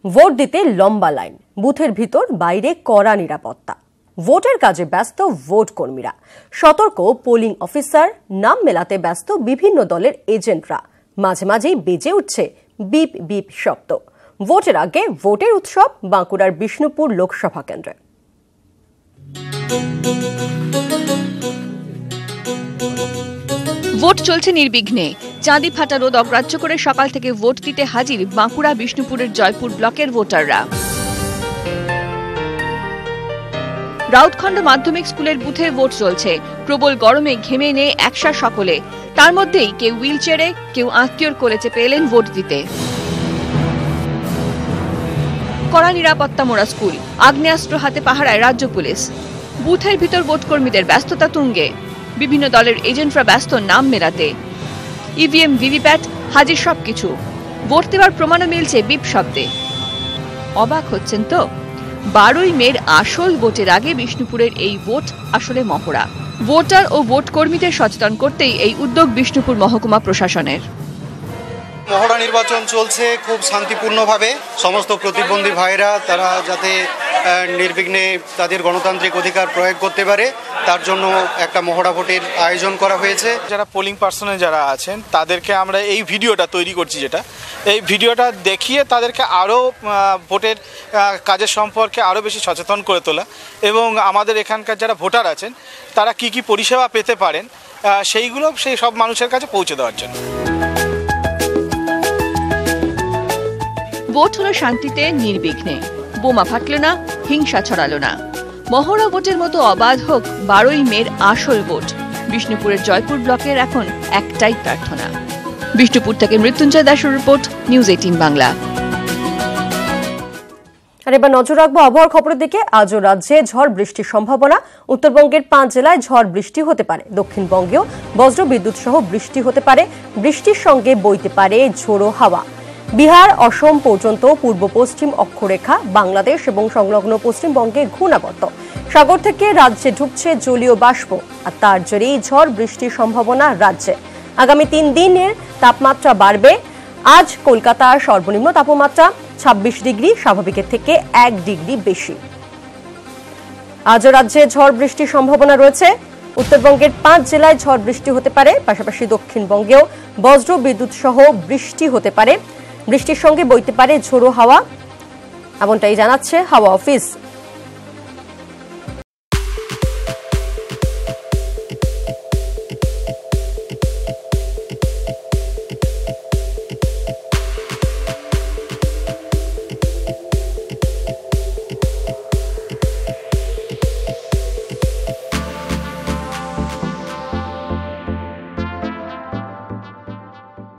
Vote দিতে লম্বা line, বুথের ভিতর বাইরে কড়া নিরাপত্তা। ভোটের কাজে ব্যস্ত ভোট কর্মীরা, সতর্ক পোলিং অফিসার, নাম মেলাতে ব্যস্ত বিভিন্ন দলের এজেন্টরা। মাঝে মাঝেই বেজে উঠছে বিপ বিপ শব্দ। ভোটের আগে ভোটের উৎসব বাঁকুড়ার বিষ্ণুপুর লোকসভা কেন্দ্রে। ভোট চলছে নির্বিঘ্নে। চাঁদি ফাটা রোদ অগ্রাহ্য করে সকাল থেকে ভোট দিতে হাজির বাঁকুড়া বিষ্ণুপুরের জয়পুর ব্লকের ভোটাররা। রাউতখণ্ড মাধ্যমিক স্কুলের বুথে ভোট চলছে। প্রবল গরমে ঘেমে নেই একসা সকলে। তার মধ্যেই কেউ হুইল চেয়ারে, কেউ আত্মীয়র কোলে চেপে এলেন ভোট দিতে। কড়া নিরাপত্তা মোড়া স্কুল, আগ্নেয়াস্ত্র হাতে পাহারায় রাজ্য পুলিশ। বুথের ভিতর ভোট কর্মীদের ব্যস্ততা তুঙ্গে। বিভিন্ন দলের এজেন্টরা ব্যস্ত নাম মেলাতে। ইভিএম, ভিভিপ্যাট হাজির সবকিছু। ভোট দেওয়ার প্রমাণও মিলছে বিপ শব্দে। অবাক হচ্ছেন তো? 12ই মের আসল ভোটের আগে বিষ্ণুপুরের এই ভোট আসলে মহড়া। ভোটার ও ভোট কর্মীদের সচেতন করতেই এই উদ্যোগ বিষ্ণুপুর মহকুমা প্রশাসনের। মহড়া নির্বাচন চলছে খুব শান্তিপূর্ণভাবে। সমস্ত প্রতিবন্ধী ভাইরা তারা যাতে নির্বিঘ্নে তাদের গণতান্ত্রিক অধিকার প্রয়োগ করতে পারে, তার জন্য একটা মহড়া ভোটের আয়োজন করা হয়েছে। যারা পোলিং পার্সনে যারা আছেন তাদেরকে আমরা এই ভিডিওটা তৈরি করছি, এই ভিডিওটা দেখিয়ে তাদেরকে আরও ভোটের কাজের সম্পর্কে আরও বেশি সচেতন করে তোলা এবং আমাদের এখানকার যারা ভোটার আছেন তারা কি কি পরিষেবা পেতে পারেন সেইগুলো সেই সব মানুষের কাছে পৌঁছে দেওয়ার জন্য। ভোট হলো শান্তিতে, নির্বিঘ্নে। বোমা ফাটল না, হিংসা ছড়ালো না। মহড়া ভোটের মতো অবাধ হোক 12ই মের আসল ভোট। বিষ্ণুপুরের জয়পুর ব্লকের এখন একটাই প্রার্থনা। বিষ্ণুপুর থেকে মৃত্যুঞ্জয় দাসের রিপোর্ট, নিউজ 18 বাংলা। আর এবার নজর রাখবো আবহাওয়ার খবরের দিকে। আজও রাজ্যে ঝড় বৃষ্টির সম্ভাবনা। উত্তরবঙ্গের 5 জেলায় ঝড় বৃষ্টি হতে পারে। দক্ষিণবঙ্গেও বজ্র বিদ্যুৎ সহ বৃষ্টি হতে পারে। বৃষ্টির সঙ্গে বইতে পারে ঝোড়ো হাওয়া। বিহার, অসম পর্যন্ত পূর্ব পশ্চিম অক্ষরেখা, বাংলাদেশ এবং সংলগ্ন পশ্চিমবঙ্গে ঘূর্ণাবর্ত। সাগর থেকে রাজ্যে ঢুকছে জলীয় বাষ্প, আর তার জেরেই ঝড় বৃষ্টির সম্ভাবনা রাজ্যে। আগামী 3 দিনের তাপমাত্রা বাড়বে। আজ কলকাতার সর্বনিম্ন তাপমাত্রা 26 ডিগ্রি, স্বাভাবিকের থেকে 1 ডিগ্রি বেশি। আজও রাজ্যে ঝড় বৃষ্টির সম্ভাবনা রয়েছে। উত্তরবঙ্গের 5 জেলায় ঝড় বৃষ্টি হতে পারে। পাশাপাশি দক্ষিণবঙ্গেও বজ্র বিদ্যুৎ সহ বৃষ্টি হতে পারে। বৃষ্টির সঙ্গে বইতে পারে ঝোড়ো হাওয়া, এমনটাই জানাচ্ছে হাওয়া অফিস।